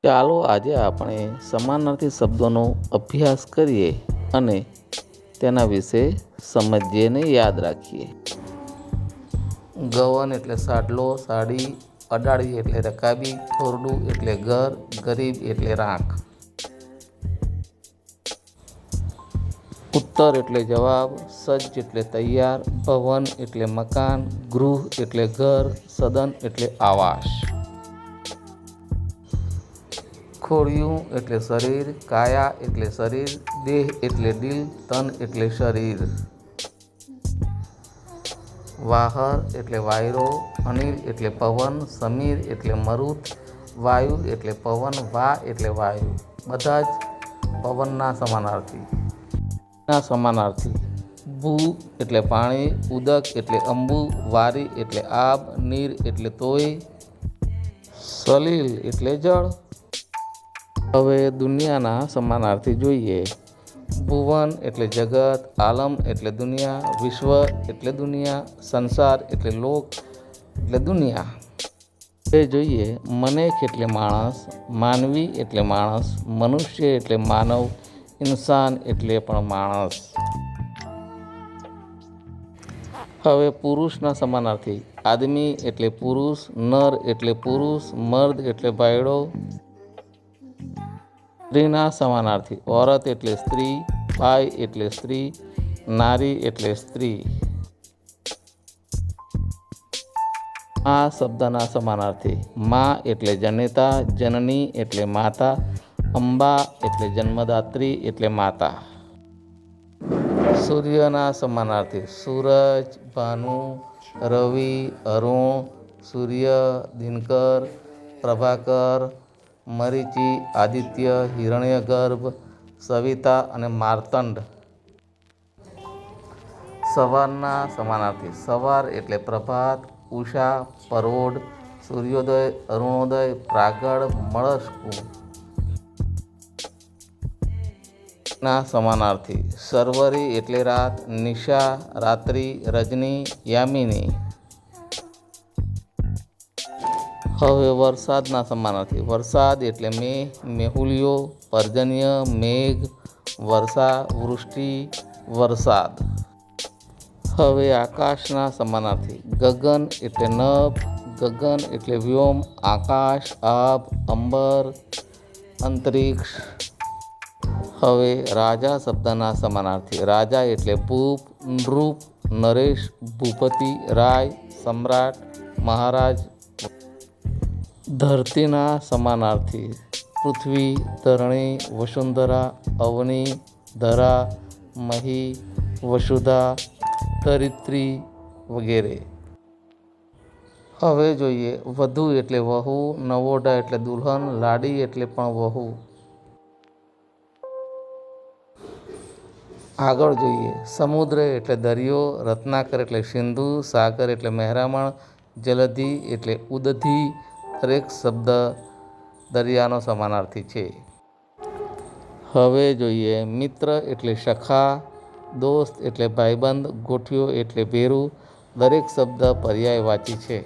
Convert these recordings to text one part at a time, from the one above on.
ચાલો આજે આપણે સમાનાર્થી શબ્દોનો અભ્યાસ કરીએ અને તેના વિશે સમજીએ ને યાદ રાખીએ. ગવન એટલે સાડલો, સાડી. અડાળી એટલે રકાબી. ખોરડું એટલે ઘર. ગરીબ એટલે રાખ. ઉત્તર એટલે જવાબ. સજ્જ એટલે તૈયાર. ભવન એટલે મકાન. ગૃહ એટલે ઘર. સદન એટલે આવાસ. ખોડિયું એટલે શરીર. કાયા એટલે શરીર. દેહ એટલે દિલ. તન એટલે શરીર. વાહર એટલે વાયરો. અનિલ એટલે પવન. સમીર એટલે મરુત. વાયુ એટલે પવન. વા એટલે વાયુ. બધા જ પવનના સમાનાર્થી. સમાનાર્થી. ભૂ એટલે પાણી. ઉદક એટલે અંબુ. વારી એટલે આબ. નીર એટલે તોય. સલીલ એટલે જળ. હવે દુનિયાના સમાનાર્થી જોઈએ. ભુવન એટલે જગત. આલમ એટલે દુનિયા. વિશ્વ એટલે દુનિયા. સંસાર એટલે લોક એટલે દુનિયા. એ જોઈએ મનેખ એટલે માણસ. માનવી એટલે માણસ. મનુષ્ય એટલે માનવ. ઇન્સાન એટલે પણ માણસ. હવે પુરુષના સમાનાર્થી. આદમી એટલે પુરુષ. નર એટલે પુરુષ. મર્દ એટલે ભાયડો. સ્ત્રીના સમાનાર્થી. औरत એટલે સ્ત્રી. બાઈ એટલે સ્ત્રી. નારી એટલે સ્ત્રી. આ શબ્દના સમાનાર્થી. મા એટલે જનેતા. જનની એટલે માતા. અંબા એટલે જન્મદાત્રી એટલે માતા. સૂર્યના સમાનાર્થી. સૂરજ, ભાનુ, રવિ, અરુણ, સૂર્ય, દિનકર, પ્રભાકર, મરીચી, આદિત્ય, હિરણ્યગર્ભ, સવિતા અને માર્તંડ. સવારના સમાનાર્થી. સવાર એટલે પ્રભાત. ઉષા, પરોઢ, સૂર્યોદય, અરુણોદય, પ્રાગળ, મળસ્કુ. ના સમાનાર્થી. સર્વરી એટલે રાત. નિશા, રાત્રિ, રજની, યામિની. હવે વરસાદના સમાનાર્થી. વરસાદ એટલે મેઘ, મેહુલિયો, પર્જન્ય, મેઘ, વર્ષા, વૃષ્ટિ, વરસાદ. હવે આકાશના સમાનાર્થી. ગગન એટલે નભ. ગગન એટલે વ્યોમ. આકાશ, આભ, અંબર, અંતરિક્ષ. હવે રાજા શબ્દના સમાનાર્થી. રાજા એટલે ભૂપ, નૃપ, નરેશ, ભૂપતિ, રાય, સમ્રાટ, મહારાજ. ધરતીના સમાનાર્થી. પૃથ્વી, ધરણી, વસુંધરા, અવની, ધરા, મહી, વસુધા, ધરિત્રી વગેરે. હવે જોઈએ વધુ એટલે વહુ. નવોઢા એટલે દુલ્હન. લાડી એટલે પણ વહુ. આગળ જોઈએ સમુદ્ર એટલે દરિયો. રત્નાકર એટલે સિંધુ. સાગર એટલે મહેરામણ. જલધિ એટલે ઉદધિ. દરેક શબ્દ દરિયાનો સમાનાર્થી છે. હવે જોઈએ મિત્ર એટલે સખા. દોસ્ત એટલે ભાઈબંધ. ગોઠિયો એટલે ભેરું. દરેક શબ્દ પર્યાયવાચી છે.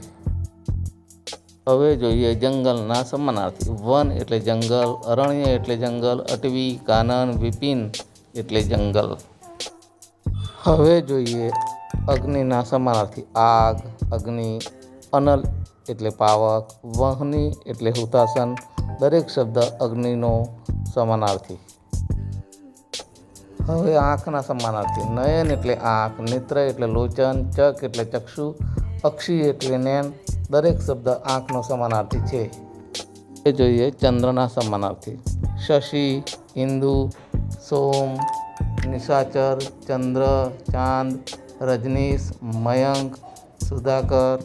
હવે જોઈએ જંગલના સમાનાર્થી. વન એટલે જંગલ. અરણ્ય એટલે જંગલ. અટવી, કાનન, વિપિન એટલે જંગલ. હવે જોઈએ અગ્નિના સમાનાર્થી. આગ, અગ્નિ. અનલ એટલે પાવક. વહની એટલે હુતાસન. દરેક શબ્દ અગ્નિનો સમાનાર્થી. હવે આંખના સમાનાર્થી. નયન એટલે આંખ. નેત્ર એટલે લોચન. ચક એટલે ચક્ષુ. અક્ષી એટલે નેન. દરેક શબ્દ આંખનો સમાનાર્થી છે. એ જોઈએ ચંદ્રના સમાનાર્થી. શશી, ઇન્દુ, સોમ, નિશાચર, ચંદ્ર, ચાંદ, રજનીશ, મયંક, સુધાકર.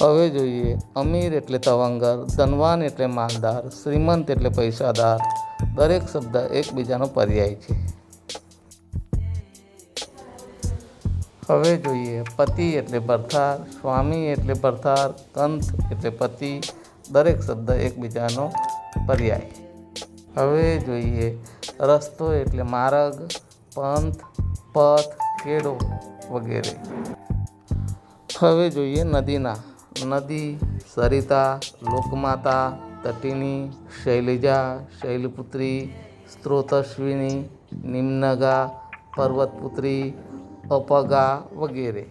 હવે જોઈએ અમીર એટલે તવંગર. ધનવાન એટલે માલદાર. શ્રીમંત એટલે પૈસાદાર. દરેક શબ્દ એકબીજાનો પર્યાય છે. હવે જોઈએ પતિ એટલે ભરથાર. સ્વામી એટલે ભરથાર. કંથ એટલે પતિ. દરેક શબ્દ એકબીજાનો પર્યાય. હવે જોઈએ રસ્તો એટલે માર્ગ. પંથ, પથ, કેડો વગેરે. હવે જોઈએ નદીના. નદી, સરિતા, લોકમાતા, તટીની, શૈલજા, શૈલપુત્રી, સ્ત્રોતસ્વિની, નિમ્નગા, પર્વતપુત્રી, અપગા વગેરે.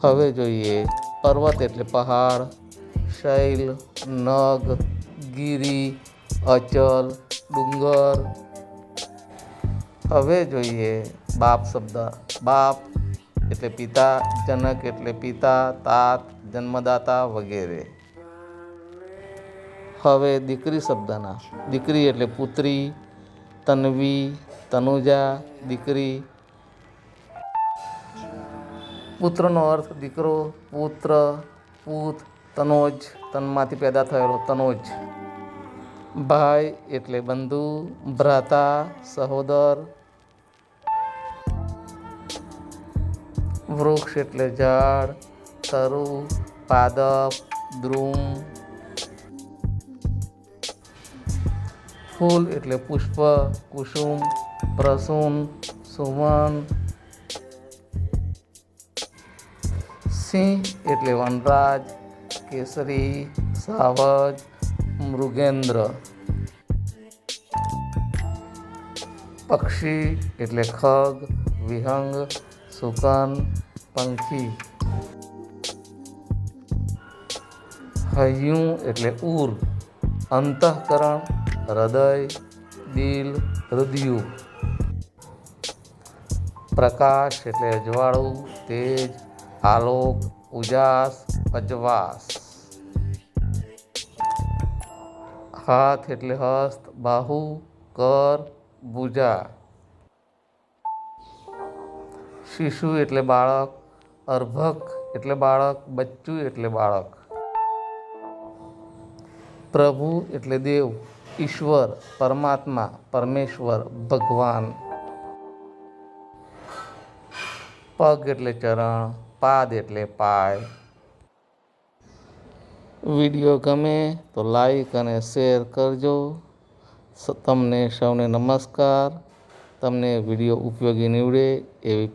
હવે જોઈએ પર્વત એટલે પહાડ, શૈલ, નગ, ગિરી, અચલ, ડુંગર. હવે જોઈએ બાપ શબ્દ. બાપ એટલે પિતા, જનક એટલે પિતા, તાત જન્મદાતા વગેરે. હવે દીકરી શબ્દના. દીકરી એટલે પુત્રી, તન્વી, તનુજા, દીકરી. પુત્રનો અર્થ દીકરો, પુત્ર, પૂત, તનોજ, તનમાંથી પેદા થયેલો તનોજ. ભાઈ એટલે બંધુ, ભ્રાતા, સહોદર. વૃક્ષ એટલે ઝાડ, તરુ, પાદપ, દ્રુમ. ફૂલ એટલે પુષ્પ, કુસુમ, પ્રસૂન, સુમન. સિંહ એટલે વનરાજ, કેસરી, સાવજ, મૃગેન્દ્ર. પક્ષી એટલે ખગ, વિહંગ, શુકન, પંખી. હૈયું એટલે ઉર, અંતઃકરણ, હૃદય, દિલ, હૃદયું. પ્રકાશ એટલે અજવાળું, તેજ, આલોક, ઉજાસ, અજવાસ. હાથ એટલે હસ્ત, બાહુ, કર, ભુજા. શિશુ એટલે બાળક, અર્ભક એટલે બાળક, બચ્ચું એટલે બાળક. પ્રભુ એટલે દેવ, ઈશ્વર, પરમાત્મા, પરમેશ્વર, ભગવાન. પગ એટલે ચરણ, પાદ એટલે પાય. વિડીયો ગમે તો લાઈક અને શેર કરજો. તમને સૌને નમસ્કાર. તમને વિડીયો ઉપયોગી નીવડે એવી